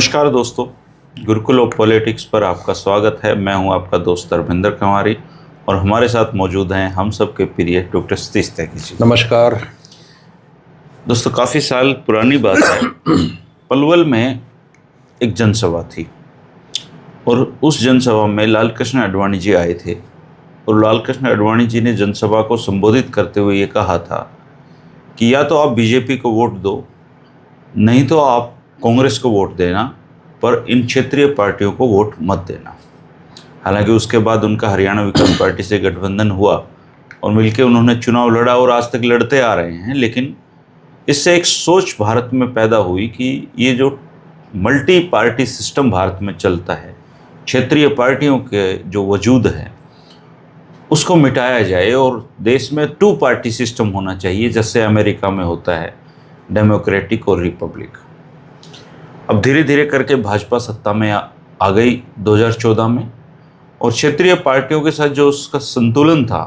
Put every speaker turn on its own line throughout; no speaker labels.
नमस्कार दोस्तों, Gurukul of politics पर आपका स्वागत है। मैं हूं आपका दोस्त धर्मेंद्र कुमारी और हमारे साथ मौजूद हैं हम सबके प्रिय डॉक्टर सतीश त्यागी जी।
नमस्कार
दोस्तों, काफ़ी साल पुरानी बात है, पलवल में एक जनसभा थी और उस जनसभा में लाल कृष्ण आडवाणी जी आए थे और लाल कृष्ण आडवाणी जी ने जनसभा को संबोधित करते हुए ये कहा था कि या तो आप बीजेपी को वोट दो, नहीं तो आप कांग्रेस को वोट देना, पर इन क्षेत्रीय पार्टियों को वोट मत देना। हालांकि उसके बाद उनका हरियाणा विकास पार्टी से गठबंधन हुआ और मिलकर उन्होंने चुनाव लड़ा और आज तक लड़ते आ रहे हैं। लेकिन इससे एक सोच भारत में पैदा हुई कि ये जो मल्टी पार्टी सिस्टम भारत में चलता है, क्षेत्रीय पार्टियों के जो वजूद है उसको मिटाया जाए और देश में टू पार्टी सिस्टम होना चाहिए, जैसे अमेरिका में होता है, डेमोक्रेटिक और रिपब्लिक। अब धीरे धीरे करके भाजपा सत्ता में आ गई 2014 में और क्षेत्रीय पार्टियों के साथ जो उसका संतुलन था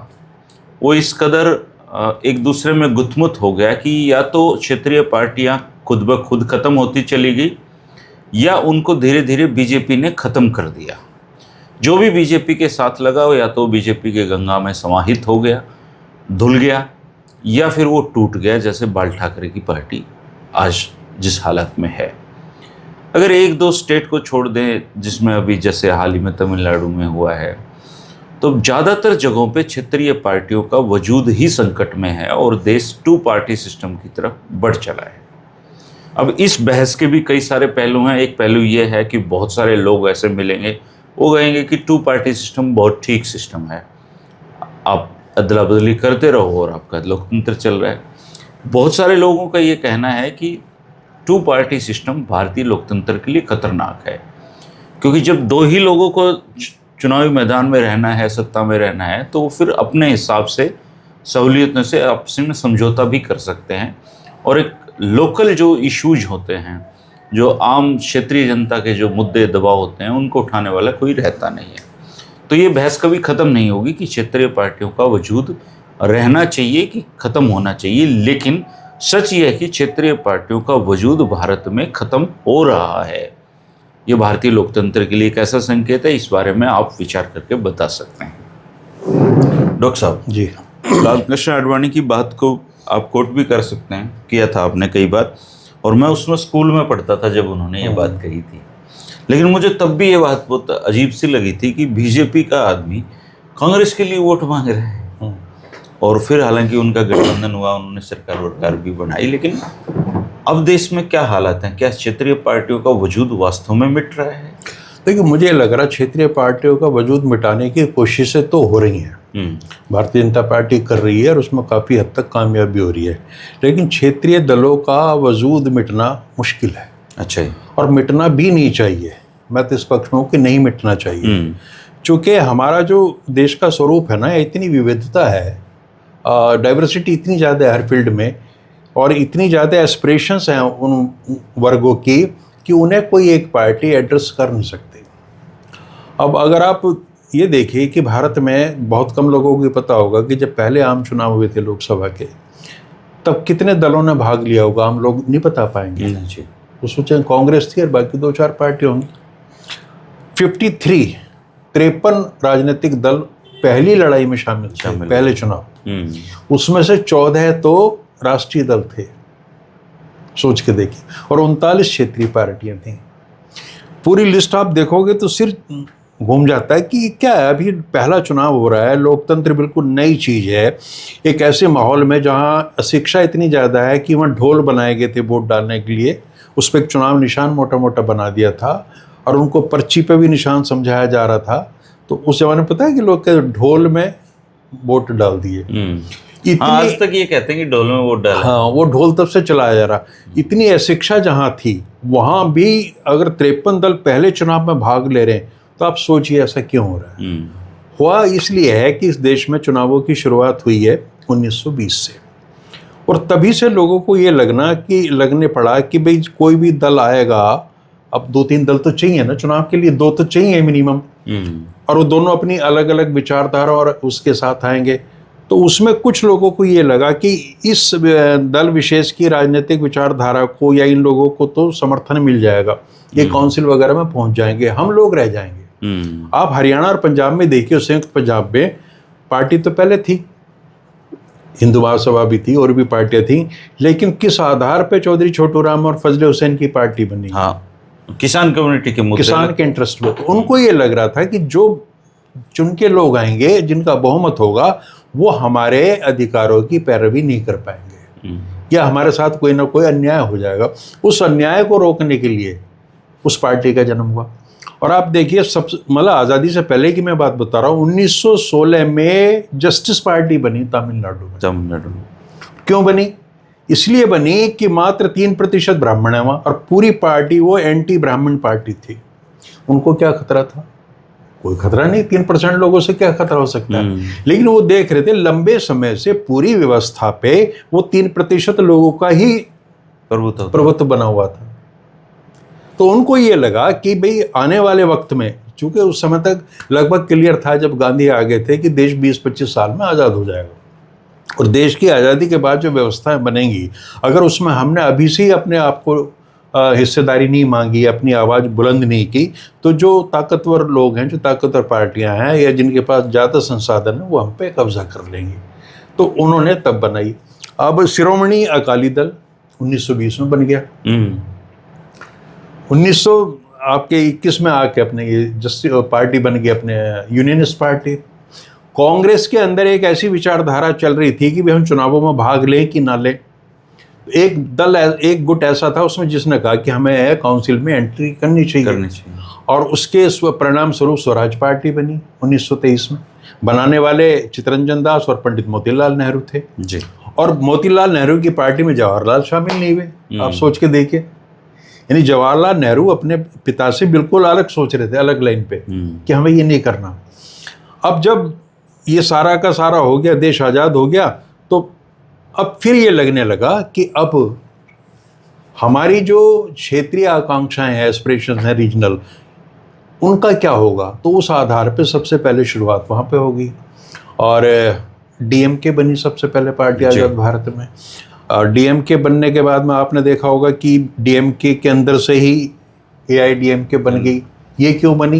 वो इस कदर एक दूसरे में गुथमुत हो गया कि या तो क्षेत्रीय पार्टियां खुद ब खुद ख़त्म होती चली गई या उनको धीरे धीरे बीजेपी ने ख़त्म कर दिया। जो भी बीजेपी के साथ लगा हो या तो बीजेपी के गंगा में समाहित हो गया, धुल गया, या फिर वो टूट गया, जैसे बाल ठाकरे की पार्टी आज जिस हालत में है। अगर एक दो स्टेट को छोड़ दें, जिसमें अभी जैसे हाल ही में तमिलनाडु में हुआ है, तो ज़्यादातर जगहों पे क्षेत्रीय पार्टियों का वजूद ही संकट में है और देश टू पार्टी सिस्टम की तरफ बढ़ चला है। अब इस बहस के भी कई सारे पहलू हैं। एक पहलू ये है कि बहुत सारे लोग ऐसे मिलेंगे, वो कहेंगे कि टू पार्टी सिस्टम बहुत ठीक सिस्टम है, आप अदला बदली करते रहो और आपका लोकतंत्र चल रहा है। बहुत सारे लोगों का ये कहना है कि टू पार्टी सिस्टम भारतीय लोकतंत्र के लिए खतरनाक है, क्योंकि जब दो ही लोगों को चुनावी मैदान में रहना है, सत्ता में रहना है, तो वो फिर अपने हिसाब से सहूलियतों से आपस में समझौता भी कर सकते हैं और एक लोकल जो इश्यूज होते हैं, जो आम क्षेत्रीय जनता के जो मुद्दे दबाव होते हैं, उनको उठाने वाला कोई रहता नहीं है। तो ये बहस कभी ख़त्म नहीं होगी कि क्षेत्रीय पार्टियों का वजूद रहना चाहिए कि ख़त्म होना चाहिए। लेकिन सच ये है कि क्षेत्रीय पार्टियों का वजूद भारत में ख़त्म हो रहा है। ये भारतीय लोकतंत्र के लिए एक ऐसा संकेत है, इस बारे में आप विचार करके बता सकते हैं। डॉक्टर साहब
जी,
लाल कृष्ण आडवाणी की बात को आप कोट भी कर सकते हैं, किया था आपने कई बार, और मैं उसमें स्कूल में पढ़ता था जब उन्होंने ये बात कही थी। लेकिन मुझे तब भी ये बात बहुत अजीब सी लगी थी कि बीजेपी का आदमी कांग्रेस के लिए वोट मांग रहा है। और फिर हालांकि उनका गठबंधन हुआ, उन्होंने सरकार वरकार भी बनाई, लेकिन अब देश में क्या हालात हैं? क्या क्षेत्रीय पार्टियों का वजूद वास्तव में मिट रहा है?
देखिए, मुझे लग रहा क्षेत्रीय पार्टियों का वजूद मिटाने की कोशिशें तो हो रही हैं, भारतीय जनता पार्टी कर रही है और उसमें काफ़ी हद तक कामयाबी हो रही है, लेकिन क्षेत्रीय दलों का वजूद मिटना मुश्किल है।
अच्छा जी।
और मिटना भी नहीं चाहिए। मैं तो इस पक्ष में हूँ कि नहीं मिटना चाहिए, चूँकि हमारा जो देश का स्वरूप है ना, इतनी विविधता है, डाइवर्सिटी इतनी ज़्यादा है हर फील्ड में, और इतनी ज़्यादा एस्पिरेशंस हैं उन वर्गों की कि उन्हें कोई एक पार्टी एड्रेस कर नहीं सकती। अब अगर आप ये देखिए कि भारत में बहुत कम लोगों को पता होगा कि जब पहले आम चुनाव हुए थे लोकसभा के, तब कितने दलों ने भाग लिया होगा, हम लोग नहीं बता पाएंगे।
जी।
तो सोचें, कांग्रेस थी और बाकी 2-4 पार्टी होंगी। 53 राजनीतिक दल पहली लड़ाई में शामिल थे, पहले चुनाव। उसमें से 14 तो राष्ट्रीय दल थे, सोच के देखिए, और 39 क्षेत्रीय पार्टियां थीं। पूरी लिस्ट आप देखोगे तो सिर घूम जाता है कि क्या है। अभी पहला चुनाव हो रहा है, लोकतंत्र बिल्कुल नई चीज़ है, एक ऐसे माहौल में जहां अशिक्षा इतनी ज़्यादा है कि वहाँ ढोल बनाए गए थे वोट डालने के लिए, उस पर एक चुनाव निशान मोटा मोटा बना दिया था और उनको पर्ची पे भी निशान समझाया जा रहा था। तो उस जमाने में पता है कि लोग ढोल में वोट डाल दिए।
आज तक ये कहते हैं कि ढोल में वोट डाला।
हाँ, वो ढोल तब से चलाया जा रहा। इतनी अशिक्षा जहाँ थी, वहाँ भी अगर 53 दल पहले चुनाव में भाग ले रहे हैं, तो आप सोचिए ऐसा क्यों हो रहा है। हुआ इसलिए है कि इस देश में चुनावों की शुरुआत हुई है 1920 से, और तभी से लोगों को ये लगने पड़ा कि भाई कोई भी दल आएगा, अब 2-3 दल तो चाहिए ना चुनाव के लिए, 2 तो चाहिए मिनिमम, और वो दोनों अपनी अलग अलग विचारधारा और उसके साथ आएंगे। तो उसमें कुछ लोगों को ये लगा कि इस दल विशेष की राजनीतिक विचारधारा को या इन लोगों को तो समर्थन मिल जाएगा, ये काउंसिल वगैरह में पहुंच जाएंगे, हम लोग रह जाएंगे। आप हरियाणा और पंजाब में देखिए, संयुक्त पंजाब में पार्टी तो पहले थी, हिंदू महासभा भी थी और भी पार्टियां थी, लेकिन किस आधार पे चौधरी छोटू राम और फजले हुसैन की पार्टी बनी?
हाँ, किसान कम्युनिटी के मुद्दे,
किसान के इंटरेस्ट में। तो उनको ये लग रहा था कि जो चुन के लोग आएंगे, जिनका बहुमत होगा, वो हमारे अधिकारों की पैरवी नहीं कर पाएंगे या हमारे साथ कोई ना कोई अन्याय हो जाएगा। उस अन्याय को रोकने के लिए उस पार्टी का जन्म हुआ। और आप देखिए, सब मतलब आज़ादी से पहले की मैं बात बता रहा हूँ, 1916 में जस्टिस पार्टी बनी तमिलनाडु में। क्यों बनी? इसलिए बनी कि मात्र 3% ब्राह्मण है वहाँ, और पूरी पार्टी वो एंटी ब्राह्मण पार्टी थी। उनको क्या खतरा था? कोई खतरा नहीं, 3% लोगों से क्या खतरा हो सकता है। लेकिन वो देख रहे थे लंबे समय से पूरी व्यवस्था पे वो 3% लोगों का ही प्रभुत्व बना हुआ था। तो उनको ये लगा कि भाई आने वाले वक्त में, चूंकि उस समय तक लगभग क्लियर था जब गांधी आ गए थे कि देश 20-25 साल में आज़ाद हो जाएगा, और देश की आज़ादी के बाद जो व्यवस्थाएं बनेंगी, अगर उसमें हमने अभी से ही अपने आप को हिस्सेदारी नहीं मांगी, अपनी आवाज़ बुलंद नहीं की, तो जो ताकतवर लोग हैं, जो ताकतवर पार्टियां हैं या जिनके पास ज़्यादा संसाधन है, वो हम पे कब्जा कर लेंगे। तो उन्होंने तब बनाई। अब शिरोमणि अकाली दल 1920 में बन गया। 1921 में आके अपने ये जस्टिस पार्टी बन गई, अपने यूनियनिस्ट पार्टी। कांग्रेस के अंदर एक ऐसी विचारधारा चल रही थी कि भाई हम चुनावों में भाग लें कि ना लें। एक गुट ऐसा था उसमें जिसने कहा कि हमें काउंसिल में एंट्री करनी चाहिए। और उसके परिणाम स्वरूप स्वराज पार्टी बनी 1923 में। बनाने वाले चित्तरंजन दास और पंडित मोतीलाल नेहरू थे जी। और मोतीलाल नेहरू की पार्टी में जवाहरलाल शामिल नहीं हुए। आप सोच के देखिए, यानी जवाहरलाल नेहरू अपने पिता से बिल्कुल अलग सोच रहे थे, अलग लाइन पे, कि हमें ये नहीं करना। अब जब ये सारा का सारा हो गया, देश आज़ाद हो गया, तो अब फिर ये लगने लगा कि अब हमारी जो क्षेत्रीय आकांक्षाएं हैं, एस्पिरेशन हैं रीजनल, उनका क्या होगा। तो उस आधार पे सबसे पहले शुरुआत वहाँ पे होगी। और डीएमके बनी सबसे पहले पार्टी आज़ाद भारत में। और डीएमके बनने के बाद में आपने देखा होगा कि डीएमके के अंदर से ही एआईडीएमके बन गई। ये क्यों बनी?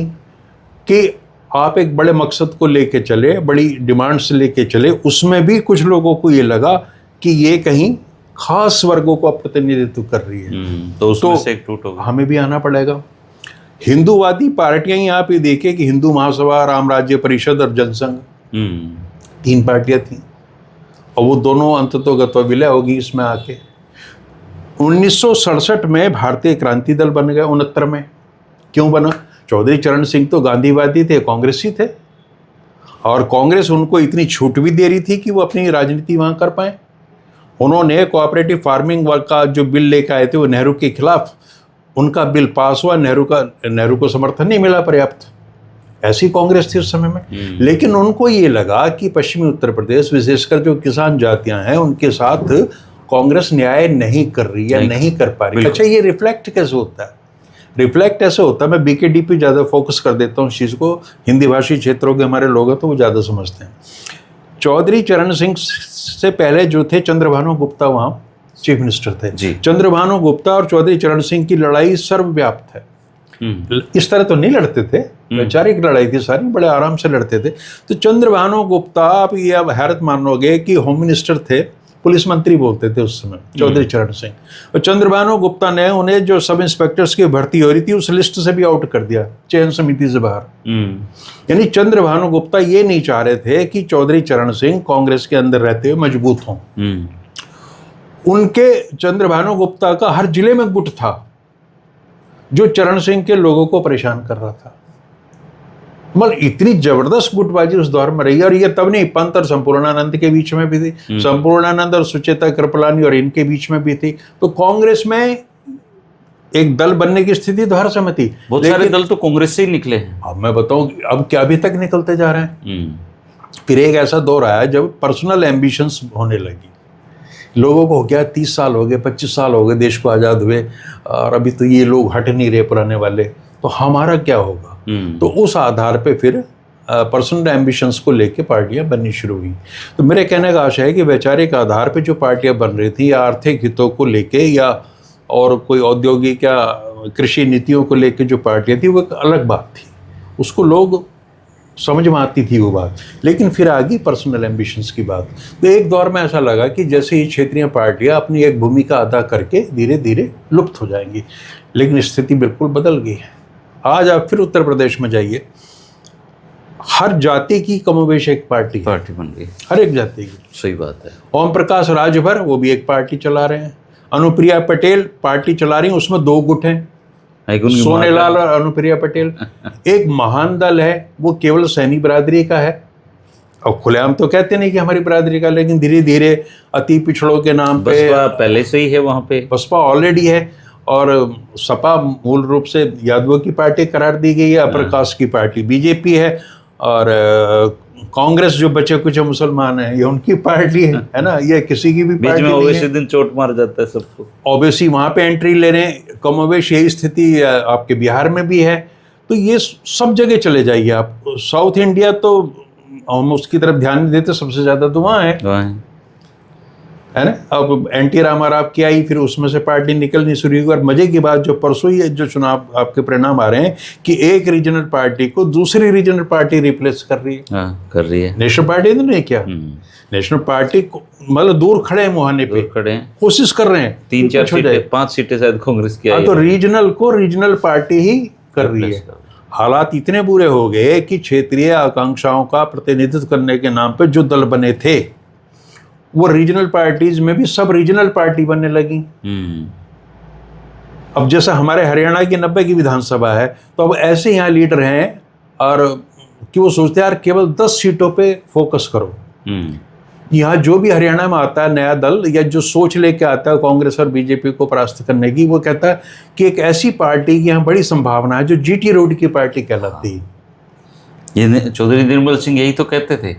कि आप एक बड़े मकसद को लेके चले, बड़ी डिमांड से लेके चले, उसमें भी कुछ लोगों को ये लगा कि ये कहीं खास वर्गों का प्रतिनिधित्व कर रही है,
तो उसमें से एक टूट होगा,
हमें भी आना पड़ेगा। हिंदूवादी पार्टियां ही आप ये देखिए कि हिंदू महासभा, राम राज्य परिषद और जनसंघ, 3 पार्टियां थी, और वो दोनों अंततोगत्वा विलय होगी इसमें आके। 1967 में भारतीय क्रांति दल बन गया 69 में। क्यों बना? चौधरी चरण सिंह तो गांधीवादी थे, कांग्रेसी थे, और कांग्रेस उनको इतनी छूट भी दे रही थी कि वो अपनी राजनीति वहां कर पाए। उन्होंने कोऑपरेटिव फार्मिंग का जो बिल लेकर आए थे वो नेहरू के खिलाफ, उनका बिल पास हुआ, नेहरू को समर्थन नहीं मिला पर्याप्त। ऐसी कांग्रेस थी उस समय में। लेकिन उनको ये लगा कि पश्चिमी उत्तर प्रदेश, विशेषकर जो किसान जातियां हैं, उनके साथ कांग्रेस न्याय नहीं कर रही या नहीं कर पा रही। अच्छा, ये रिफ्लेक्ट कैसे होता है? रिफ्लेक्ट ऐसे होता है, मैं बीकेडी पे ज़्यादा फोकस कर देता हूँ इस चीज़ को, हिंदी भाषी क्षेत्रों के हमारे लोग हैं तो वो ज़्यादा समझते हैं। चौधरी चरण सिंह से पहले जो थे चंद्रभानु गुप्ता वहाँ चीफ मिनिस्टर थे। चंद्रभानु गुप्ता और चौधरी चरण सिंह की लड़ाई सर्वव्याप्त है। इस तरह तो नहीं लड़ते थे, वैचारिक लड़ाई थी सारी, बड़े आराम से लड़ते थे। तो चंद्रभानु गुप्ता, आप ये अब हैरत मानोगे कि होम मिनिस्टर थे, पुलिस मंत्री बोलते थे उस समय चौधरी चरण सिंह। और चंद्रभानु गुप्ता ने उन्हें जो सब इंस्पेक्टर्स की भर्ती हो रही थी उस लिस्ट से भी आउट कर दिया, चयन समिति से बाहर। यानी चंद्रभानु गुप्ता ये नहीं चाह रहे थे कि चौधरी चरण सिंह कांग्रेस के अंदर रहते हुए मजबूत हों। उनके चंद्रभानु गुप्ता का हर जिले में गुट था जो चरण सिंह के लोगों को परेशान कर रहा था। मतलब इतनी जबरदस्त गुटबाजी उस दौर में रही। और ये तब नहीं, पंत और संपूर्णानंद के बीच में भी थी, संपूर्णानंद और सुचेता कृपलानी और इनके बीच में भी थी। तो कांग्रेस में एक दल बनने की स्थिति तो हर समय थी।
बहुत सारे दल तो कांग्रेस से ही निकले हैं।
अब मैं बताऊं, अब क्या अभी तक निकलते जा रहे हैं। फिर एक ऐसा दौर आया जब पर्सनल एम्बिशंस होने लगी। लोगों को हो गया 30 साल हो गए, 25 साल हो गए देश को आज़ाद हुए, और अभी तो ये लोग हट नहीं रहे पुराने वाले, तो हमारा क्या होगा। तो उस आधार पे फिर पर्सनल एम्बिशंस को लेके पार्टियां बननी शुरू हुई। तो मेरे कहने का आशय है कि वैचारिक आधार पे जो पार्टियां बन रही थी या आर्थिक हितों को लेके या और कोई औद्योगिक या कृषि नीतियों को लेके जो पार्टियां थी वो एक अलग बात थी, उसको लोग समझ में आती थी वो बात। लेकिन फिर आ गई पर्सनल एम्बिशंस की बात। तो एक दौर में ऐसा लगा कि जैसे ही क्षेत्रीय पार्टियां अपनी एक भूमिका अदा करके धीरे धीरे लुप्त हो जाएंगी, लेकिन स्थिति बिल्कुल बदल गई है। आज आप फिर उत्तर प्रदेश में जाइए, हर जाति की कमोबेश एक पार्टी
बन गई,
हर एक जाति की।
सही बात है।
ओम प्रकाश राजभर वो भी एक पार्टी चला रहे हैं, अनुप्रिया पटेल पार्टी चला रही हैं, उसमें 2 गुट हैं, सोनेलाल और अनुप्रिया पटेल। एक महान दल है वो केवल सैनी बिरादरी का है, और खुलेआम तो कहते नहीं कि हमारी बिरादरी का, लेकिन धीरे धीरे अति पिछड़ों के नाम पे
बसपा पहले से ही है वहाँ पे,
बसपा ऑलरेडी है, और सपा मूल रूप से यादवों की पार्टी करार दी गई है, अपर कास्ट की पार्टी बीजेपी है, और कांग्रेस जो बचे कुछ मुसलमान हैं ये उनकी पार्टी है ना, ये किसी की भी
बीच
पार्टी
में
नहीं
ओवैसी
है।
दिन चोट मार जाता है सबको।
ओबीसी वहाँ पे एंट्री ले रहे हैं, कमोवेश यही स्थिति आपके बिहार में भी है। तो ये सब जगह चले जाइए आप, साउथ इंडिया तो हम उसकी तरफ ध्यान नहीं देते, सबसे ज़्यादा तो वहाँ है ना। अब एनटी रामाराव की आई, फिर उसमें से पार्टी निकलनी शुरू हुई। और मजे की बात जो परसों ही जो चुनाव आपके परिणाम आ रहे हैं कि एक रीजनल पार्टी को दूसरी रीजनल पार्टी रिप्लेस कर रही है।
कर रही है।
नेशनल पार्टी तो नहीं क्या, नेशनल पार्टी मतलब दूर खड़े हैं मुहाने पे,
खड़े हैं,
कोशिश कर रहे हैं
3-4 सीटें 5 सीटें शायद कांग्रेस की आई।
तो रीजनल को रीजनल पार्टी ही कर रही है। हालात इतने बुरे हो गए कि क्षेत्रीय आकांक्षाओं का प्रतिनिधित्व करने के नाम पे जो दल बने थे वो रीजनल पार्टीज में भी सब रीजनल पार्टी बनने लगी। अब जैसे हमारे हरियाणा की 90 की विधानसभा है, तो अब ऐसे यहाँ लीडर हैं और कि वो सोचते हैं यार केवल 10 सीटों पे फोकस करो। यहाँ जो भी हरियाणा में आता है नया दल या जो सोच लेके आता है कांग्रेस और बीजेपी को परास्त करने की, वो कहता है कि एक ऐसी पार्टी की यहाँ बड़ी संभावना है जो जीटी रोड की पार्टी कहलाती है।
ये चौधरी निर्मल सिंह यही तो कहते थे,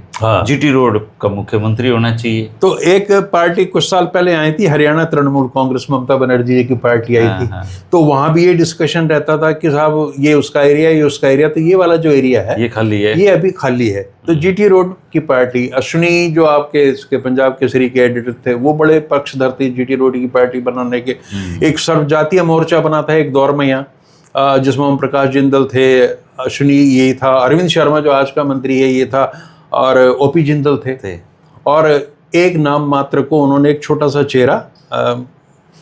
जीटी रोड का मुख्यमंत्री होना चाहिए।
तो एक पार्टी कुछ साल पहले आई थी, हरियाणा तृणमूल कांग्रेस, ममता बनर्जी जी की पार्टी आई थी। तो वहां भी ये डिस्कशन रहता था कि साहब ये उसका एरिया, ये उसका एरिया, तो ये वाला जो एरिया है
ये खाली है,
ये अभी खाली है। तो जीटी रोड की पार्टी, अश्विनी जो आपके इसके पंजाब केसरी के एडिटर थे, वो बड़े पक्षधर थे जीटी रोड की पार्टी बनाने के। एक सर्वजातीय मोर्चा बना था एक दौर में यहाँ, जिसमें ओम प्रकाश जिंदल थे, अश्विनी ये था, अरविंद शर्मा जो आज का मंत्री है ये था, और ओपी जिंदल थे। और एक नाम मात्र को उन्होंने एक छोटा सा चेहरा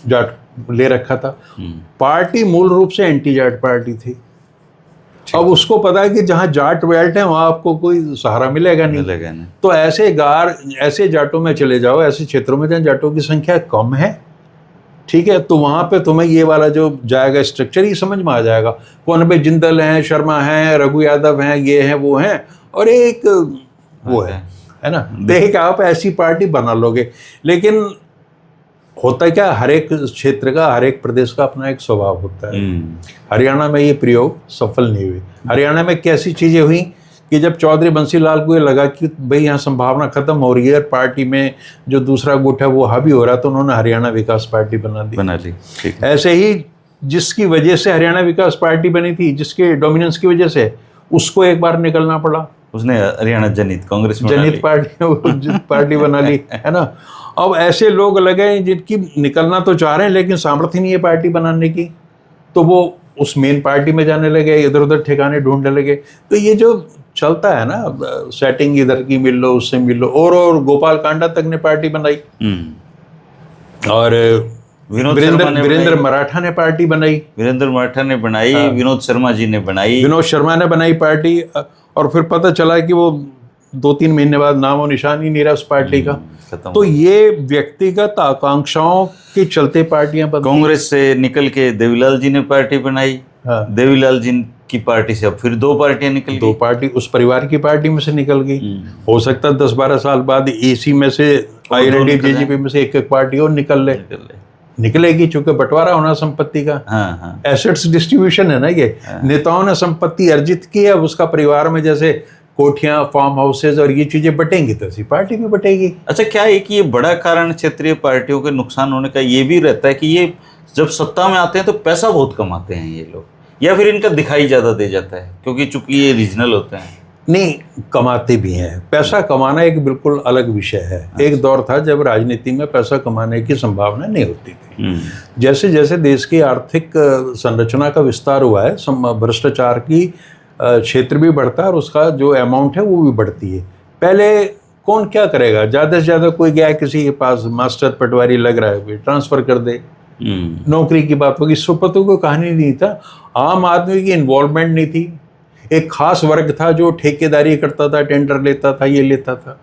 जाट ले रखा था। पार्टी मूल रूप से एंटी जाट पार्टी थी। अब उसको पता है कि जहाँ जाट बेल्ट है वहाँ आपको कोई सहारा मिलेगा नहीं। तो ऐसे जाटों में चले जाओ, ऐसे क्षेत्रों में जहाँ जाटों की संख्या कम है, ठीक है, तो वहाँ पे तुम्हें ये वाला जो जाएगा स्ट्रक्चर ही समझ में आ जाएगा। कौन भाई जिंदल हैं, शर्मा हैं, रघु यादव हैं, ये हैं वो हैं, और एक वो है ना। देख आप ऐसी पार्टी बना लोगे। लेकिन होता क्या, हर एक क्षेत्र का, हर एक प्रदेश का अपना एक स्वभाव होता है। हरियाणा में ये प्रयोग सफल नहीं हुए। हरियाणा में कैसी चीजें हुई कि जब चौधरी बंसीलाल को ये लगा कि भाई यहाँ संभावना खत्म हो रही है, पार्टी में जो दूसरा गुट है वो हावी हो रहा, तो उन्होंने हरियाणा विकास पार्टी बना ली। ऐसे ही जिसकी वजह से हरियाणा विकास पार्टी बनी थी, जिसके डोमिनेंस की वजह से उसको एक बार निकलना पड़ा,
उसने हरियाणा जनहित कांग्रेस
जनहित पार्टी बना ली, है ना। अब ऐसे लोग लगे जिनकी निकलना तो चाह रहे हैं लेकिन सामर्थ्य नहीं है पार्टी बनाने की, तो वो उस मेन पार्टी में जाने लगे, इधर उधर ठिकाने ढूंढने लगे। तो ये जो चलता है ना, सेटिंग इधर की मिल लो, उससे मिल लो। और गोपाल कांडा तक ने पार्टी बनाई, और वीरेंद्र मराठा ने पार्टी बनाई,
विनोद शर्मा जी ने बनाई,
विनोद शर्मा ने बनाई पार्टी। और फिर पता चला कि वो 2-3 महीने बाद नामो निशान ही नहीं रहा उस पार्टी का। तो ये व्यक्तिगत आकांक्षाओं के चलते पार्टियां बनती।
कांग्रेस से निकल के देवीलाल जी ने पार्टी बनाई, देवीलाल जी की पार्टी से अब फिर 2 पार्टियां निकल गई।
2 पार्टी उस परिवार की पार्टी में से निकल गई। हो सकता है 10-12 साल बाद इसी में से आईएनडी जेजेपी में से एक पार्टी और निकलेगी, चूंकि बंटवारा होना संपत्ति का, एसेट्स डिस्ट्रीब्यूशन है ना। ये नेताओं ने संपत्ति अर्जित की है, अब उसका परिवार में जैसे कोठियां, फार्म हाउसेज और ये चीजें बटेंगी तो ऐसी पार्टी भी बटेगी।
अच्छा, क्या एक ये बड़ा कारण क्षेत्रीय पार्टियों के नुकसान होने का ये भी रहता है कि ये जब सत्ता में आते हैं तो पैसा बहुत कमाते हैं ये लोग, या फिर इनका दिखाई ज्यादा दे जाता है क्योंकि चूंकि ये रीजनल होते हैं?
नहीं, कमाते भी हैं। पैसा कमाना एक बिल्कुल अलग विषय है। एक दौर था जब राजनीति में पैसा कमाने की संभावना नहीं होती थी। जैसे जैसे देश की आर्थिक संरचना का विस्तार हुआ है, भ्रष्टाचार की क्षेत्र भी बढ़ता है और उसका जो अमाउंट है वो भी बढ़ती है। पहले कौन क्या करेगा, ज़्यादा से ज़्यादा कोई गया किसी के पास, मास्टर पटवारी लग रहा है, ट्रांसफ़र कर दे, नौकरी की बात होगी। सुपतो को कहानी नहीं था, आम आदमी की इन्वॉल्वमेंट नहीं थी। एक खास वर्ग था जो ठेकेदारी करता था, टेंडर लेता था, ये लेता था,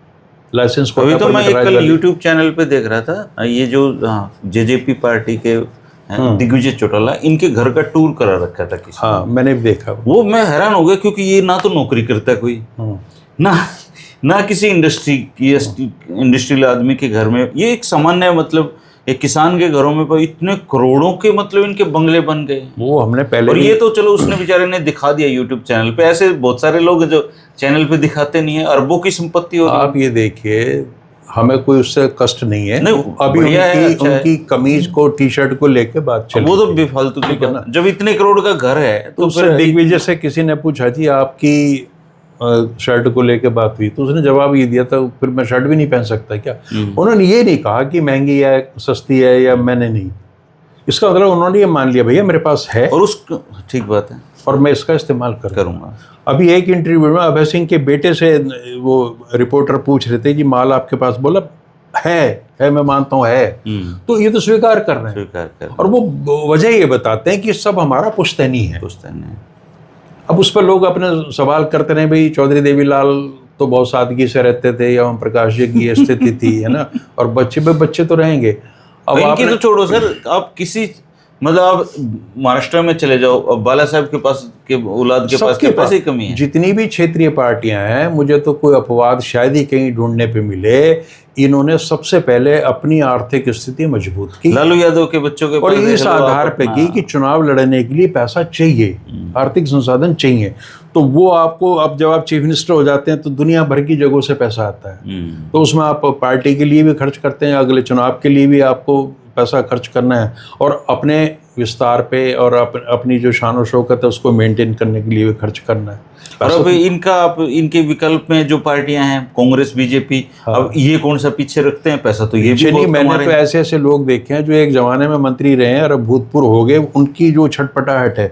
लाइसेंस को।
अभी तो मैं कल यूट्यूब चैनल पे देख रहा था, ये जो जेजेपी पार्टी के दिग्विजय चौटाला, इनके घर का टूर करा रखा था किसी।
हाँ, मैंने भी देखा
वो। मैं हैरान हो गया क्योंकि ये ना तो नौकरी करता है कोई, ना किसी इंडस्ट्रियल आदमी के घर में। ये एक सामान्य मतलब एक किसान के घरों में पर इतने करोड़ों के मतलब इनके बंगले बन गए।
वो हमने पहले,
और ये तो चलो उसने बेचारे ने दिखा दिया यूट्यूब चैनल पे। ऐसे बहुत सारे लोग जो चैनल पे दिखाते नहीं है, अरबों की संपत्ति हो रही है।
आप ये देखिए, हमें कोई उससे कष्ट नहीं है।
नहीं,
अभी उनकी कमीज को, टी शर्ट को लेके बात चल,
वो तो बेफालतू की बात। जब इतने करोड़ का घर है तो
फिर दिग्विजय से किसी ने पूछा जी आपकी शर्ट को लेके बात हुई, तो उसने जवाब ये दिया था, फिर मैं शर्ट भी नहीं पहन सकता क्या? उन्होंने ये नहीं कहा कि महंगी है, सस्ती है, या मैंने नहीं। इसका मतलब उन्होंने ये मान लिया भैया मेरे पास है
और उस ठीक बात है
और मैं इसका इस्तेमाल करूँगा।
अभी
एक इंटरव्यू में अभय सिंह के बेटे से वो रिपोर्टर पूछ रहे थे कि माल आपके पास, बोला है मैं मानता हूँ है, तो ये तो स्वीकार कर रहे हैं। और वो वजह ये बताते हैं कि सब हमारा पुश्तैनी है। अब उस पर लोग अपने सवाल करते रहे, भाई चौधरी देवीलाल तो बहुत सादगी से रहते थे, या ओम प्रकाश जी की स्थिति थी, है ना, और बच्चे तो रहेंगे।
अब इनकी तो छोड़ो सर, आप किसी मतलब आप महाराष्ट्र में चले जाओ, अब बाला साहब के पास के औलाद के पास के पैसे कमी है।
जितनी भी क्षेत्रीय पार्टियां हैं, मुझे तो कोई अपवाद शायद ही कहीं ढूंढने पे मिले, इन्होंने सबसे पहले अपनी आर्थिक स्थिति मजबूत की,
लालू यादव के बच्चों के,
और इस आधार पे की कि चुनाव लड़ने के लिए पैसा चाहिए, आर्थिक संसाधन चाहिए। तो वो आपको, अब जब आप चीफ मिनिस्टर हो जाते हैं तो दुनिया भर की जगहों से पैसा आता है, तो उसमें आप पार्टी के लिए भी खर्च करते हैं, अगले चुनाव के लिए भी आपको पैसा खर्च करना है, और अपने विस्तार पे और अपनी जो शान और शौकत है उसको मेंटेन करने के लिए भी खर्च करना है।
और अब इनके विकल्प में जो पार्टियां हैं, कांग्रेस, बीजेपी, अब ये कौन सा पीछे रखते हैं पैसा? तो ये भी
नहीं, मैंने तो ऐसे लोग देखे हैं जो एक जमाने में मंत्री रहे हैं और अब भूतपूर्व हो गए, उनकी जो छटपटाहट है,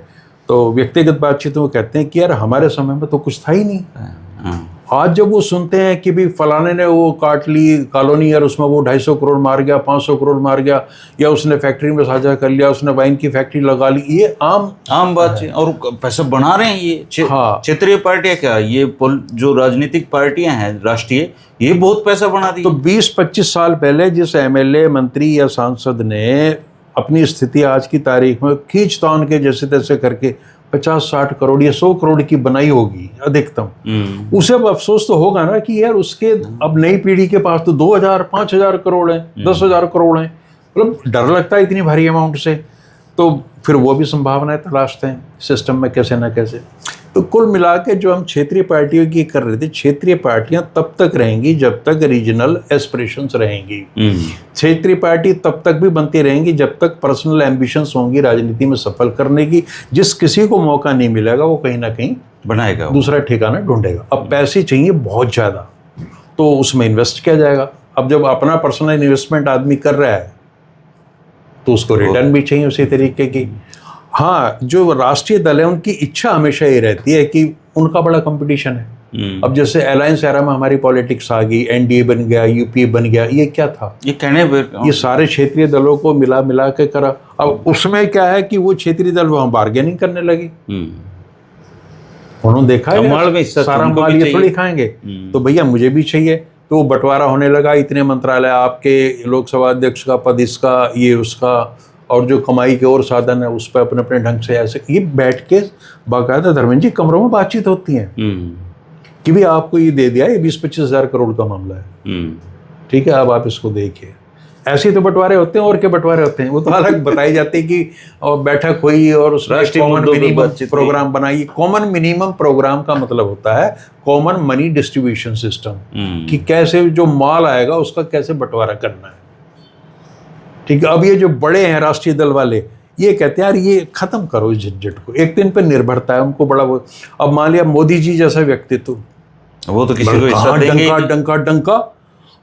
तो व्यक्तिगत बातचीत में कहते हैं कि यार हमारे समय में तो कुछ था ही नहीं। आज जब वो सुनते हैं कि भी फलाने ने वो काट ली कॉलोनी और उसमें वो 250 करोड़ मार गया, 500 करोड़ मार गया, या उसने फैक्ट्री में साझा कर लिया, उसने वाइन की फैक्ट्री लगा ली, ये आम बात है। और
पैसा बना रहे हैं ये क्षेत्रीय पार्टियां, क्या ये जो राजनीतिक पार्टियां हैं राष्ट्रीय, ये बहुत पैसा बना रही है।
तो 20-25 साल पहले जिस एमएलए, मंत्री या सांसद ने अपनी स्थिति आज की तारीख में खींचतान के जैसे तैसे करके 50-60 करोड़ या 100 करोड़ की बनाई होगी अधिकतम, उसे अब अफसोस तो होगा ना कि यार उसके अब नई पीढ़ी के पास तो 2000-5000 करोड़ है, 10,000 करोड़ है, मतलब डर लगता है इतनी भारी अमाउंट से। तो फिर वो भी संभावनाएं तलाशते हैं सिस्टम में कैसे ना कैसे। तो कुल मिला के जो हम क्षेत्रीय पार्टियों की कर रहे थे, क्षेत्रीय पार्टियां तब तक रहेंगी जब तक रीजनल एस्पिरेशंस रहेंगी। क्षेत्रीय पार्टी तब तक भी बनती रहेंगी जब तक पर्सनल एम्बिशंस होंगी राजनीति में सफल करने की। जिस किसी को मौका नहीं मिलेगा वो कहीं ना कहीं
बनाएगा,
दूसरा ठिकाना ढूंढेगा। अब पैसे चाहिए बहुत ज़्यादा, तो उसमें इन्वेस्ट किया जाएगा। अब जब अपना पर्सनल इन्वेस्टमेंट आदमी कर रहा है तो उसको रिटर्न भी चाहिए उसी तरीके की। हाँ, जो राष्ट्रीय दल है उनकी इच्छा हमेशा ये रहती है कि उनका बड़ा कंपटीशन है। अब जैसे अलायंस एरा में हमारी पॉलिटिक्स आ गई, एनडीए बन गया, यूपीए बन गया, ये क्या था? ये सारे क्षेत्रीय दलों को मिला के करा। अब उसमें क्या है कि वो क्षेत्रीय दल वहाँ बार्गेनिंग करने लगे। उन्होंने देखा है सारा माल ये थोड़ी खाएंगे, तो भैया मुझे भी चाहिए। तो बंटवारा होने लगा, इतने मंत्रालय आपके, लोकसभा अध्यक्ष का पद इसका, ये उसका, और जो कमाई के और साधन है उस पर अपने अपने ढंग से ऐसे ये बैठ के बाकायदा धर्मेंद्र जी कमरों में बातचीत होती है कि भी आपको ये दे दिया, ये 20-25 हज़ार करोड़ का मामला है, ठीक है, अब आप इसको देखिए। ऐसे तो बंटवारे होते हैं, और क्या बंटवारे होते हैं, वो तो अलग बताई जाती है कि और बैठक हुई और उसमें कॉमन मिनिमम प्रोग्राम बनाई। कॉमन मिनिमम प्रोग्राम का मतलब होता है कॉमन मनी डिस्ट्रीब्यूशन सिस्टम, कि कैसे जो माल आएगा उसका कैसे बंटवारा करना है, ठीक है। अब ये जो बड़े हैं राष्ट्रीय दल वाले, ये कहते हैं यार ये खत्म करो इस झंझट को, एक दिन पे निर्भरता है उनको बड़ा वो। अब मान लिया मोदी जी जैसा व्यक्तित्व
वो तो किसी को हिस्सा
कहाँ
देंगे ही
डंका
नहीं।
डंका डंका,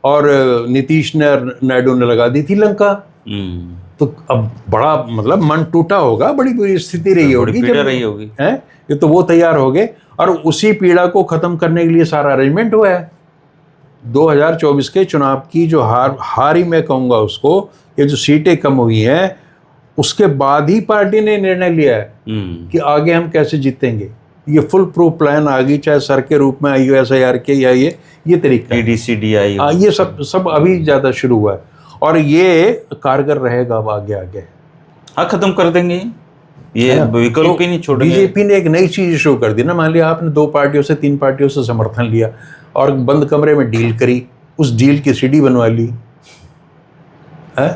और नीतीश नायडू ने लगा दी थी लंका।
हम्म,
तो अब बड़ा मतलब मन टूटा होगा, बड़ी बुरी स्थिति रही
बड़ी
होगी
पीड़ा
जब
रही होगी।
है। ये तो वो तैयार हो गए और उसी पीड़ा को खत्म करने के लिए सारा अरेंजमेंट हुआ है। 2024 के चुनाव की जो हार ही मैं कहूँगा उसको, ये जो सीटें कम हुई हैं, उसके बाद ही पार्टी ने निर्णय लिया है कि आगे हम कैसे जीतेंगे। ये फुल प्रूफ प्लान आ गई, चाहे सर के रूप में IUSIR के या ये तरीका है।
ADCDI
हाँ, ये सब अभी ज़्यादा शुरू हुआ है और ये कारगर रहेगा अब आगे आगे।
हाँ, खत्म कर देंगे ये,
है ना?
विकल्प ही नहीं छोड़ेंगे।
बीजेपी ने एक नई चीज शुरू कर दी ना। मान लिया आपने 2 पार्टियों से 3 पार्टियों से समर्थन लिया और बंद कमरे में डील करी, उस डील की सीडी बनवा ली है।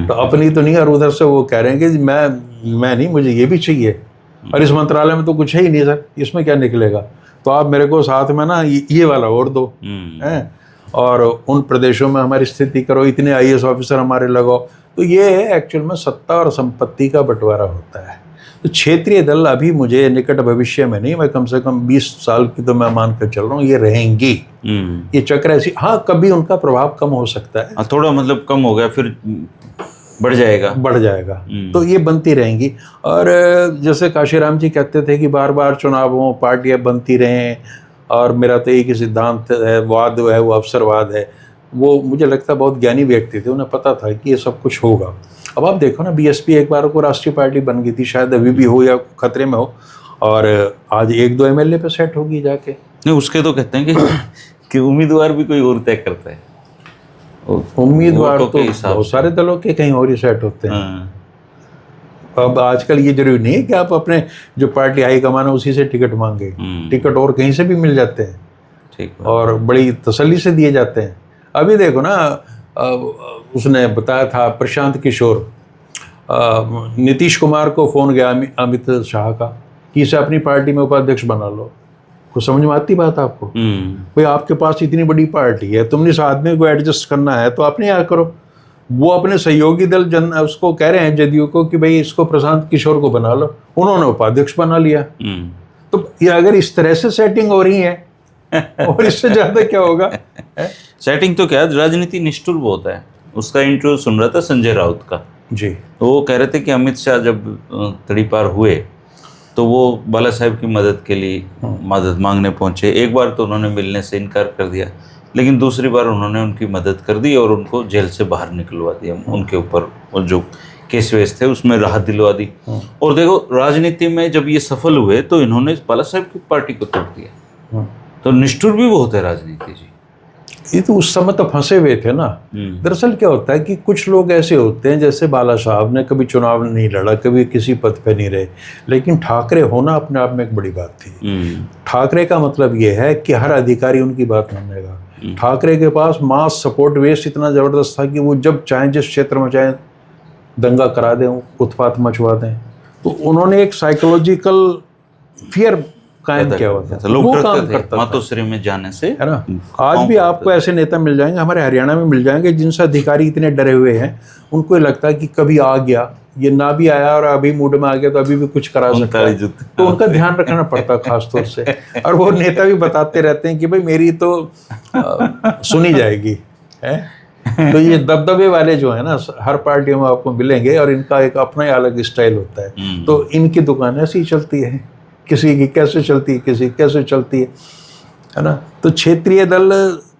तो अपनी तो नहीं, और उधर से वो कह रहे हैं कि मैं नहीं, मुझे ये भी चाहिए और इस मंत्रालय में तो कुछ है ही नहीं सर, इसमें क्या निकलेगा, तो आप मेरे को साथ में ना ये वाला और दो है, और उन प्रदेशों में हमारी स्थिति करो, इतने IAS ऑफिसर हमारे लगाओ। तो ये एक्चुअल में सत्ता और संपत्ति का बंटवारा होता है। तो क्षेत्रीय दल अभी मुझे निकट भविष्य में नहीं, मैं कम से कम 20 साल की तो मैं मान कर चल रहा हूँ ये रहेंगी। ये चक्र ऐसी, हाँ कभी उनका प्रभाव कम हो सकता है,
थोड़ा मतलब कम हो गया फिर बढ़ जाएगा।
तो ये बनती रहेंगी। और जैसे काशीराम जी कहते थे कि बार बार चुनाव हो, पार्टियां बनती रहें, और मेरा तो एक ही सिद्धांत है, वाद है वो अवसरवाद है। वो मुझे लगता है बहुत ज्ञानी व्यक्ति थे, उन्हें पता था कि ये सब कुछ होगा। अब आप देखो ना, BSP एक बार को राष्ट्रीय पार्टी बन गई थी, शायद अभी भी हो या खतरे में हो, और आज 1-2 MLA पे सेट होगी जाके।
नहीं, उसके तो कहते हैं कि उम्मीदवार भी कोई और तय करता है।
उम्मीदवार तो बहुत सारे दलों के कहीं और ही सेट होते हैं। अब आजकल ये जरूरी नहीं है कि आप अपने जो पार्टी हाईकमान है उसी से टिकट मांगे, टिकट और कहीं से भी मिल जाते हैं।
ठीक,
और बड़ी तसल्ली से दिए जाते हैं। अभी देखो ना, उसने बताया था प्रशांत किशोर, नीतीश कुमार को फोन गया अमित शाह का कि इसे अपनी पार्टी में उपाध्यक्ष बना लो। कुछ समझ में आती बात आपको? भाई आपके पास इतनी बड़ी पार्टी है, तुमने इस आदमी को एडजस्ट करना है तो अपने यहाँ करो। वो अपने सहयोगी दल उसको कह रहे हैं, जदयू को, कि भाई इसको प्रशांत किशोर को बना लो, उन्होंने उपाध्यक्ष बना लिया। तो ये अगर इस तरह से सेटिंग हो रही है और इससे ज्यादा क्या होगा?
सेटिंग तो क्या, राजनीति निष्ठुर बहुत है। उसका इंटरव्यू सुन रहा था संजय राउत का
जी,
तो वो कह रहे थे कि अमित शाह जब तड़ीपार हुए तो वो बाला साहेब की मदद के लिए मदद मांगने पहुंचे। एक बार तो उन्होंने मिलने से इनकार कर दिया, लेकिन दूसरी बार उन्होंने उनकी मदद कर दी और उनको जेल से बाहर निकलवा दिया। उनके ऊपर जो केस वेस थे उसमें राहत दिलवा दी। और देखो, राजनीति में जब ये सफल हुए तो इन्होंने बाला साहेब की पार्टी को तोड़ दिया। तो निष्ठुर भी बहुत है राजनीति जी।
ये तो उस समय तो फंसे हुए थे ना। दरअसल क्या होता है कि कुछ लोग ऐसे होते हैं, जैसे बाला साहब ने कभी चुनाव नहीं लड़ा, कभी किसी पद पे नहीं रहे, लेकिन ठाकरे होना अपने आप में एक बड़ी बात थी। ठाकरे का मतलब ये है कि हर अधिकारी उनकी बात मानेगा। ठाकरे के पास मास सपोर्ट बेस इतना ज़बरदस्त था कि वो जब चाहें जिस क्षेत्र में चाहें दंगा करा दें, उत्पात मचवा दें। तो उन्होंने एक साइकोलॉजिकल फियर कायम किया हुआ था।
लोग
वो
डरते
काम
थे
करता था,
मातोश्री में जाने से,
है ना। आज भी आपको ऐसे नेता मिल जाएंगे, हमारे हरियाणा में मिल जाएंगे, जिनसे अधिकारी इतने डरे हुए हैं, उनको ये लगता है कि कभी आ गया, ये ना भी आया और अभी मूड में आ गया तो अभी भी कुछ करा सकता है। तो उनका ध्यान रखना पड़ता है खास तौर से। और वो नेता भी बताते रहते हैं कि भाई मेरी तो सुनी जाएगी है। तो ये दबदबे वाले जो है ना, हर पार्टियों में आपको मिलेंगे और इनका एक अपना ही अलग स्टाइल होता है। तो इनकी दुकान ऐसी चलती है, किसी की कैसे चलती है, किसी कैसे चलती है ना। तो क्षेत्रीय दल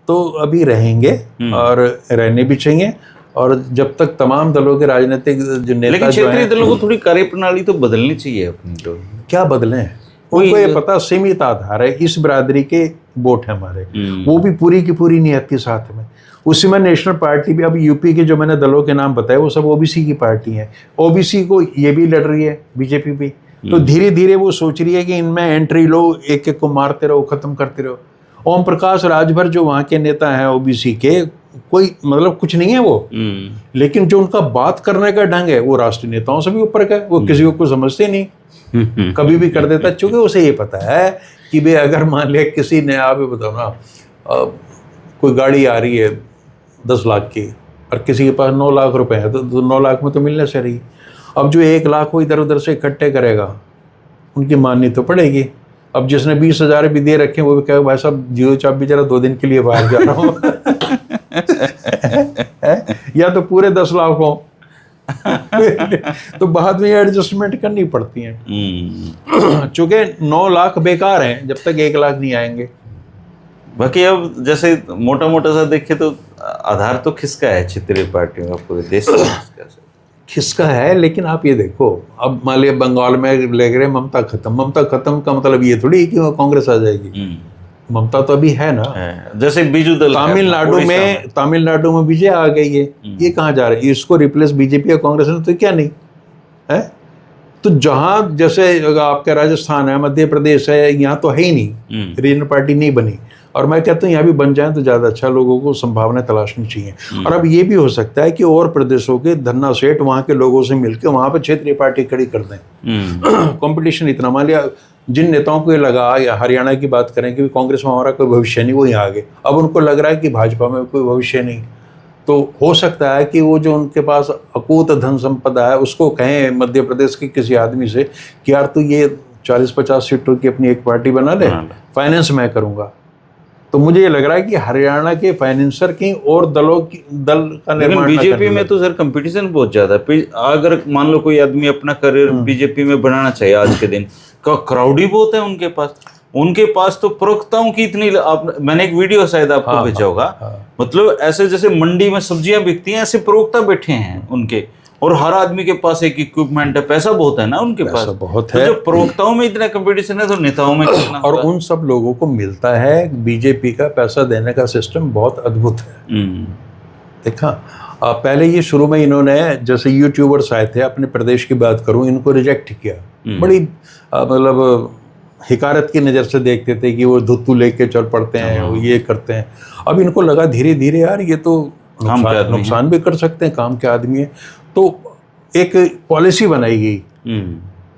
तो अभी रहेंगे और रहने भी चाहिए। और जब तक तमाम दलों के राजनीतिक जो नेता,
लेकिन क्षेत्रीय दलों को थोड़ी कार्यप्रणाली तो बदलनी चाहिए अपनी। जो
क्या बदलें, उनको ये पता सीमित आधार है, इस बिरादरी के वोट है हमारे, वो भी पूरी की पूरी नहीं आती साथ में। उसी में नेशनल पार्टी भी, अब यूपी के जो मैंने दलों के नाम बताए वो सब ओबीसी की पार्टी है। ओबीसी को ये भी लड़ रही है, बीजेपी भी। तो धीरे धीरे वो सोच रही है कि इनमें एंट्री लो, एक एक को मारते रहो, खत्म करते रहो। ओम प्रकाश राजभर जो वहाँ के नेता हैं ओबीसी के, कोई मतलब कुछ नहीं है वो, लेकिन जो उनका बात करने का ढंग है वो राष्ट्रीय नेताओं से भी ऊपर का है। वो किसी को कुछ समझते नहीं, कभी भी कर देता, चूंकि उसे ये पता है कि भाई अगर मान लिया किसी ने, आप बताओ ना, कोई गाड़ी आ रही है 10 लाख की और किसी के पास 9 लाख रुपए है, तो 9 लाख में तो मिलने से रही। अब जो 1 लाख वो इधर उधर से इकट्ठे करेगा, उनकी माननी तो पड़ेगी। अब जिसने 20,000 भी दे रखे हैं वो भी कहे भाई साहब जियो चाप भी जरा 2 दिन के लिए बाहर जा रहा हूँ या तो पूरे 10 लाख हो तो बाद में एडजस्टमेंट करनी पड़ती है। चूंकि 9 लाख बेकार हैं जब तक 1 लाख नहीं आएंगे।
बाकी अब जैसे मोटा मोटा सा देखे तो आधार तो किसका है क्षेत्रीय पार्टियों का, पूरे देश का
खिसका है। लेकिन आप ये देखो, अब मान लिया बंगाल में लग रहे ममता खत्म का मतलब ये थोड़ी कि कांग्रेस आ जाएगी। ममता तो अभी है ना,
जैसे बीजू दल
तमिलनाडु में विजय आ गई है, ये कहाँ जा रही है? इसको रिप्लेस बीजेपी या कांग्रेस ने तो क्या नहीं है। तो जहां जैसे आपका राजस्थान है, मध्य प्रदेश है, यहाँ तो है ही नहीं, रीजनल पार्टी नहीं बनी। और मैं कहता हूँ यहाँ भी बन जाए तो ज़्यादा अच्छा, लोगों को संभावना तलाशनी चाहिए। और अब ये भी हो सकता है कि और प्रदेशों के धन्ना सेठ वहाँ के लोगों से मिलकर वहाँ पर क्षेत्रीय पार्टी खड़ी कर दें। कंपटीशन इतना, मान लिया जिन नेताओं को ये लगा, या हरियाणा की बात करें कि कांग्रेस में हमारा कोई भविष्य नहीं, वो यहाँ आ गए। अब उनको लग रहा है कि भाजपा में कोई भविष्य नहीं, तो हो सकता है कि वो जो उनके पास अकूत धन संपदा है उसको कहें मध्य प्रदेश के किसी आदमी से कि यार तू ये 40-50 सीटों की अपनी एक पार्टी बना ले, फाइनेंस मैं करूँगा। तो मुझे ये लग रहा है कि हरियाणा के फाइनेंसर की और दल का निर्माण।
बीजेपी में तो सर कंपटीशन बहुत ज्यादा है। अगर मान लो कोई आदमी अपना करियर बीजेपी में बनाना चाहिए आज के दिन का, क्राउड ही बहुत है उनके पास तो प्रवक्ताओं की इतनी मैंने एक वीडियो शायद आपको भेजा होगा, मतलब ऐसे जैसे मंडी में सब्जियां बिकती हैं ऐसे प्रवक्ता बैठे हैं उनके, और हर आदमी के पास एक इक्विपमेंट है, पैसा बहुत है ना उनके पास,
बहुत
तो
है।
जो प्रवक्ताओं में इतना कंपटीशन है तो नेताओं में कितना
और उन सब लोगों को मिलता है। बीजेपी का पैसा देने का सिस्टम बहुत अद्भुत है। देखा पहले ये शुरू में इन्होंने जैसे यूट्यूबर्स आए थे, अपने प्रदेश की बात करूं, इनको रिजेक्ट किया, बड़ी मतलब हिकारत की नज़र से देखते थे कि वो धुत्तू लेके चल पड़ते हैं, वो ये करते हैं। अब इनको लगा धीरे धीरे यार ये तो नुकसान भी कर सकते हैं, काम के आदमी है। तो एक पॉलिसी बनाई गई,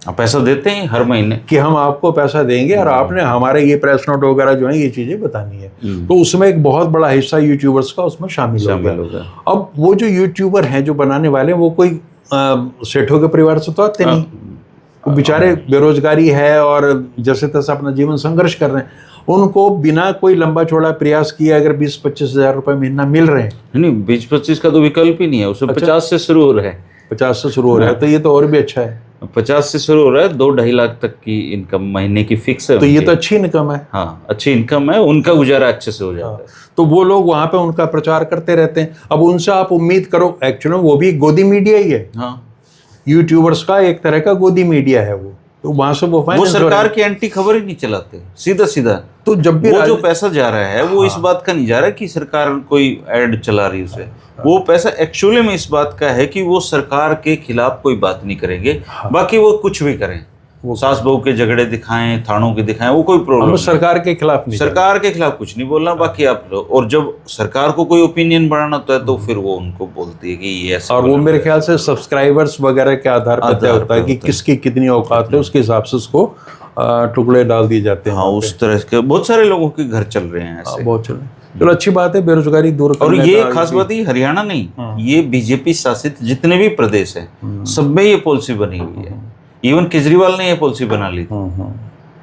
पैसा देते हैं हर महीने
कि हम आपको पैसा देंगे और आपने हमारे ये प्रेस नोट वगैरह जो है ये चीजें बतानी है। तो उसमें एक बहुत बड़ा हिस्सा यूट्यूबर्स का उसमें शामिल हो गया। अब वो जो यूट्यूबर हैं जो बनाने वाले हैं वो कोई सेठों के परिवार से तो आते नहीं, वो बेचारे बेरोजगारी है और जैसे तैसे अपना जीवन संघर्ष कर रहे हैं। उनको बिना कोई लंबा चौड़ा प्रयास किए अगर 20-25 हज़ार रुपए महीना मिल रहे हैं,
नहीं 20-25 का तो विकल्प ही नहीं है, उसमें 50 से शुरू हो रहा है,
50 से शुरू हो रहा है, तो ये तो और भी अच्छा है।
50 से शुरू हो रहा है, 2-2.5 लाख तक की इनकम महीने की फिक्स है,
तो ये तो अच्छी इनकम है।
हाँ अच्छी इनकम है, उनका गुजारा अच्छे से हो जाता है।
तो वो लोग वहाँ पे उनका प्रचार करते रहते हैं। अब उनसे आप उम्मीद करो, एक्चुअली वो भी गोदी मीडिया ही है।
हाँ
यूट्यूबर्स का एक तरह का गोदी मीडिया है वो, तो वहां से वो
सरकार की एंटी खबर ही नहीं चलाते, सीधा।
तो जब भी
वो जो पैसा जा रहा है वो इस बात का नहीं जा रहा कि सरकार कोई एड चला रही है उसे, वो पैसा एक्चुअली में इस बात का है कि वो सरकार के खिलाफ कोई बात नहीं करेंगे, बाकी वो कुछ भी करें, वो सास बहू के झगड़े दिखाएं, थानों के दिखाएं, वो कोई प्रॉब्लम
सरकार के खिलाफ नहीं,
सरकार के खिलाफ कुछ नहीं बोलना। बाकी आप और जब सरकार को कोई ओपिनियन बढ़ाना होता है तो फिर वो उनको बोलती है कि ये ऐसा,
और वो मेरे ख्याल से सब्सक्राइबर्स वगैरह के आधार पर तय होता है कि किसकी कितनी औकात है, उसके हिसाब से उसको टुकड़े डाल दिए जाते हैं।
हाँ उस तरह के बहुत सारे लोगों के घर चल रहे हैं ऐसे,
बहुत चल रहे हैं। चलो अच्छी बात है, बेरोजगारी दूर
और ये खास बात है हरियाणा नहीं, ये बीजेपी शासित जितने भी प्रदेश है सब में ये पॉलिसी बनी हुई है। इवन केजरीवाल ने ये पॉलिसी बना ली थी,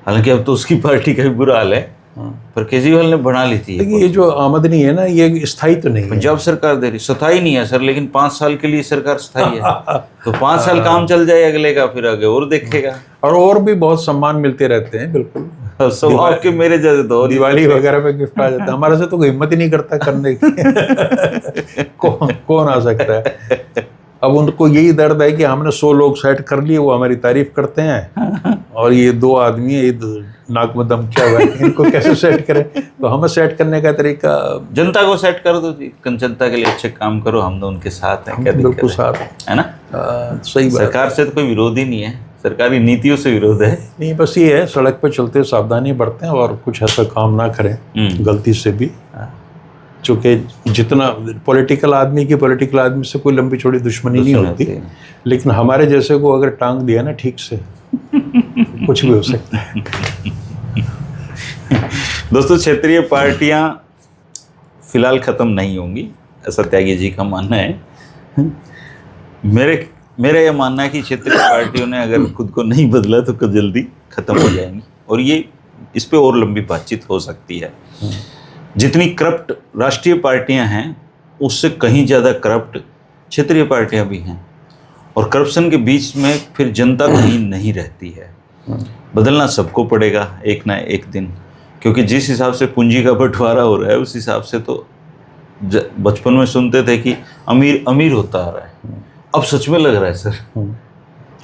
हालांकि अब तो उसकी पार्टी का भी बुरा हाल है, पर केजरीवाल ने बना ली थी।
लेकिन ये जो आमदनी है ना ये स्थायी तो नहीं है,
पंजाब सरकार दे रही, स्थायी नहीं है सर, लेकिन 5 साल के लिए सरकार स्थायी है तो 5 साल काम चल जाए अगले का, फिर आगे और देखेगा। और भी बहुत सम्मान मिलते रहते हैं, बिल्कुल सब आपके मेरे जैसे तो
दिवाली वगैरह में गिफ्ट आ जाता है, हमारे से तो कोई हिम्मत ही नहीं करता करने की कौन आ सकता है। अब उनको यही दर्द है कि हमने 100 लोग सेट कर लिए, वो हमारी तारीफ करते हैं, और ये 2 आदमी है, ये नाक में दम क्या हुआ है, इनको कैसे सेट करें। तो हमें सेट करने का तरीका,
जनता को सेट कर दो जी, जनता के लिए अच्छे काम करो, हम तो उनके साथ हैं, क्या
बिल्कुल साथ
है ना।
सही बात,
सरकार से तो कोई विरोध ही नहीं है, सरकारी नीतियों से विरोध है।
नहीं बस ये है, सड़क पर चलते सावधानी बरतें और कुछ ऐसा काम ना करें गलती से भी, चूँकि जितना पॉलिटिकल आदमी से कोई लंबी चौड़ी दुश्मनी नहीं होती, लेकिन हमारे जैसे को अगर टांग दिया ना ठीक से कुछ भी हो सकता है।
दोस्तों क्षेत्रीय पार्टियां फिलहाल खत्म नहीं होंगी, ऐसा त्यागी जी का मानना है। मेरा यह मानना है कि क्षेत्रीय पार्टियों ने अगर खुद को नहीं बदला तो जल्दी खत्म हो जाएंगी, और ये इस पे और लंबी बातचीत हो सकती है। जितनी करप्ट राष्ट्रीय पार्टियां हैं उससे कहीं ज़्यादा करप्ट क्षेत्रीय पार्टियां भी हैं, और करप्शन के बीच में फिर जनता कहीं नहीं रहती है। बदलना सबको पड़ेगा एक ना एक दिन, क्योंकि जिस हिसाब से पूंजी का बंटवारा हो रहा है उस हिसाब से तो बचपन में सुनते थे कि अमीर अमीर होता आ रहा है, अब सच में लग रहा है सर,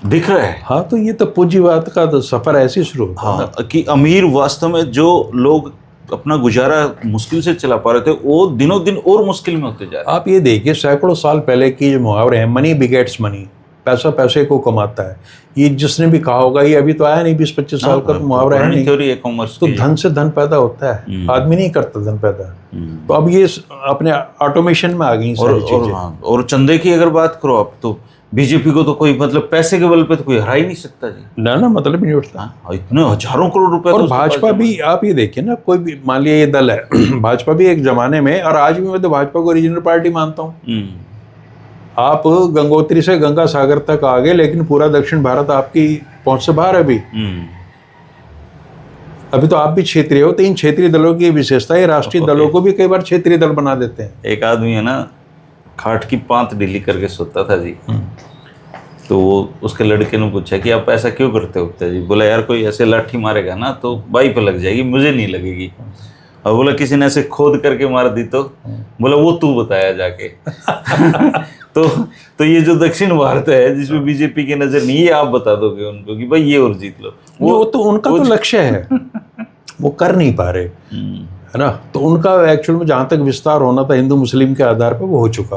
दिख रहा है।
हाँ, तो ये तो पूंजीवाद का तो सफर ऐसे ही शुरू होता है ना।
हाँ, कि अमीर वास्तव में जो लोग अपना गुजारा मुश्किल से चला पा रहे थे वो दिनों दिन और मुश्किल में होते जा रहे हैं।
आप ये देखिए, सैकड़ों साल पहले की जो मुहावरे हैं, मनी बिगेट्स मनी, पैसा पैसे को कमाता है, ये जिसने भी कहा होगा, ये अभी तो आया नहीं, 20-25 साल का तो मुहावरा है नहीं।
थ्योरी है कॉमर्स
तो
की।
धन से धन पैदा होता है, आदमी नहीं करता धन पैदा। तो अब ये अपने ऑटोमेशन में आ गई सारी चीजें।
और चंदे की अगर बात करो आप, तो बीजेपी को तो कोई मतलब पैसे के बल पे तो कोई हरा ही नहीं सकता जी।
ना मतलब ही नहीं उठता।
इतने हजारों करोड़ रुपए।
और भाजपा भी, आप ये देखिए ना, कोई भी मान लिया ये दल है भाजपा भी एक जमाने में, और आज भी मैं तो भाजपा को रीजनल पार्टी मानता हूँ। आप गंगोत्री से गंगा सागर तक आ गए, लेकिन पूरा दक्षिण भारत आपकी पहुंच से बाहर है अभी तो आप भी क्षेत्रीय हो। तो इन क्षेत्रीय दलों की विशेषता है, राष्ट्रीय दलों को भी कई बार क्षेत्रीय दल बना देते हैं।
एक आदमी है ना, खाट की पांत ढीली करके सोता था जी। तो वो उसके लड़के ने पूछा कि आप ऐसा क्यों करते होते जी? बोला यार कोई ऐसे लाठी मारेगा ना तो बाई पे लग जाएगी, मुझे नहीं लगेगी। और बोला किसी ने ऐसे खोद करके मार दी तो? बोला वो तू बताया जाके। तो ये जो दक्षिण भारत है जिसमें बीजेपी की नजर नहीं है, आप बता दोगे उनको कि भाई ये और जीत लो।
वो तो उनका तो लक्ष्य है, वो कर नहीं पा रहे, है ना। तो उनका एक्चुअल में जहां तक विस्तार होना था हिंदू मुस्लिम के आधार पर, वो हो चुका।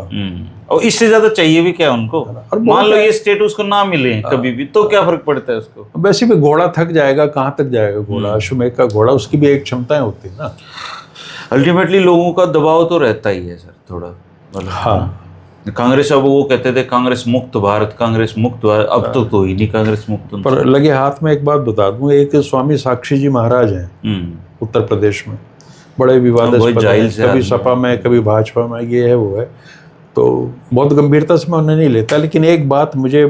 और इससे ज्यादा चाहिए भी क्या उनको? और मान लो ये स्टेट उसको ना मिले कभी भी, तो क्या फर्क पड़ता है उसको?
वैसे भी घोड़ा थक जाएगा, कहाँ तक जाएगा घोड़ा, अश्वमेध का घोड़ा, उसकी भी एक क्षमताएं होती है ना।
अल्टीमेटली लोगों का दबाव तो रहता ही है सर थोड़ा।
हाँ,
कांग्रेस, अब वो कहते थे कांग्रेस मुक्त भारत, कांग्रेस मुक्त भारत, अब तो ही नहीं कांग्रेस मुक्त।
पर लगे हाथ में एक बात बता दूं, एक स्वामी साक्षी जी महाराज हैं उत्तर प्रदेश में, बड़े विवादास्पद हैं, कभी सपा में कभी भाजपा में, ये है वो है, तो बहुत गंभीरता से मैं उन्हें नहीं लेता। लेकिन एक बात मुझे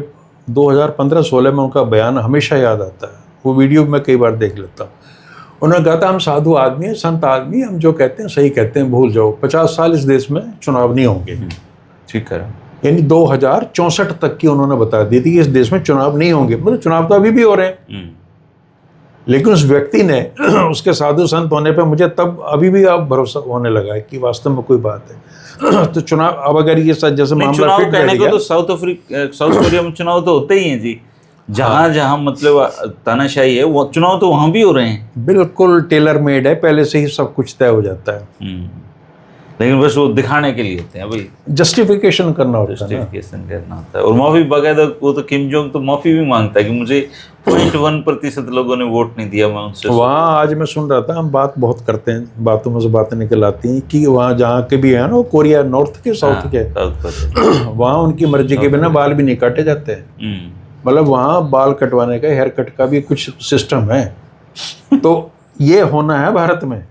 2015-16 में उनका बयान हमेशा याद आता है, वो वीडियो में कई बार देख लेता हूँ। उन्होंने कहा था हम साधु आदमी हैं, संत आदमी, हम जो कहते हैं सही कहते हैं, भूल जाओ 50 साल इस देश में चुनाव नहीं होंगे।
ठीक है,
यानी 2064 तक की उन्होंने बता दी थी कि इस देश में चुनाव नहीं होंगे। मतलब चुनाव तो अभी भी हो रहे हैं, लेकिन उस व्यक्ति ने उसके साधु संत होने पे मुझे तब अभी भी अब भरोसा होने लगा है कि वास्तव में कोई बात है। तो चुनाव, अब अगर ये सच जैसे मामला
चुनाव कहने को तो साउथ कोरिया में चुनाव तो होते ही हैं जी, जहाँ जहाँ मतलब तानाशाही है वो चुनाव तो वहाँ भी हो रहे हैं।
बिल्कुल टेलर मेड है, पहले से ही सब कुछ तय हो जाता है।
लेकिन बस वो दिखाने के लिए होते हैं भाई,
जस्टिफिकेशन करना होता है,
जस्टिफिकेशन करना होता है। और माफी बकायदा, वो तो किम जोंग तो माफी भी मांगता है कि मुझे 0.1% लोगों ने वोट नहीं दिया, मैं उनसे।
वहाँ आज मैं सुन रहा था, हम बात बहुत करते हैं, बातों में से बातें निकल आती हैं कि वहाँ जहाँ के भी है ना, कोरिया नॉर्थ के साउथ के, वहाँ उनकी मर्जी के बिना बाल भी नहीं काटे जाते हैं। मतलब वहाँ बाल कटवाने का, हेयर कट का भी कुछ सिस्टम है। तो ये होना है भारत में।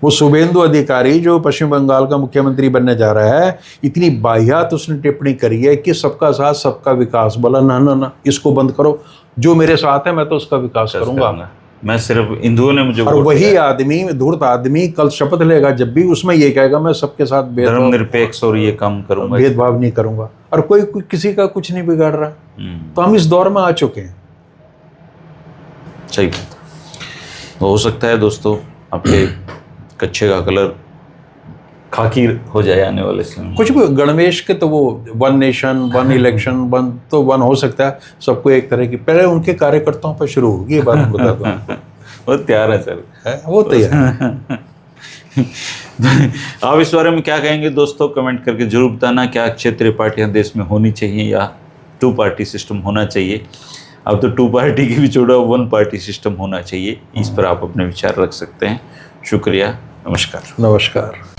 वो शुभेंदु अधिकारी जो पश्चिम बंगाल का मुख्यमंत्री बनने जा रहा है, इतनी बाहियात उसने टिप्पणी करी है कि सबका साथ सबका विकास। बोला ना ना ना, इसको बंद करो, जो मेरे साथ है मैं तो उसका विकास करूंगा,
मैं सिर्फ हिंदुओं ने मुझे।
और वही आदमी, धूर्त आदमी, कल शपथ लेगा जब भी, उसमें ये कहेगा मैं सबके साथ
धर्मनिरपेक्ष और ये काम करूंगा,
भेदभाव नहीं करूंगा, और कोई किसी का कुछ नहीं बिगाड़ रहा। तो हम इस दौर में आ चुके हैं।
सही बात। हो सकता है दोस्तों आपके कच्चे का कलर खाकी हो जाए आने वाले समय।
कुछ भी, गणवेश के तो वो 1 नेशन 1 इलेक्शन 1 तो 1 हो सकता है, सबको एक तरह की, पहले उनके कार्यकर्ताओं पर शुरू होगी ये बात बता दो।
वो तैयार है सर,
वो तैयार।
आप इस बारे में क्या कहेंगे दोस्तों? कमेंट करके जरूर बताना। क्या क्षेत्रीय पार्टियां देश में होनी चाहिए या 2 पार्टी सिस्टम होना चाहिए? अब तो 2 पार्टी की भी छोड़ो, 1 पार्टी सिस्टम होना चाहिए। इस पर आप अपने विचार रख सकते हैं। शुक्रिया, नमस्कार।
नमस्कार।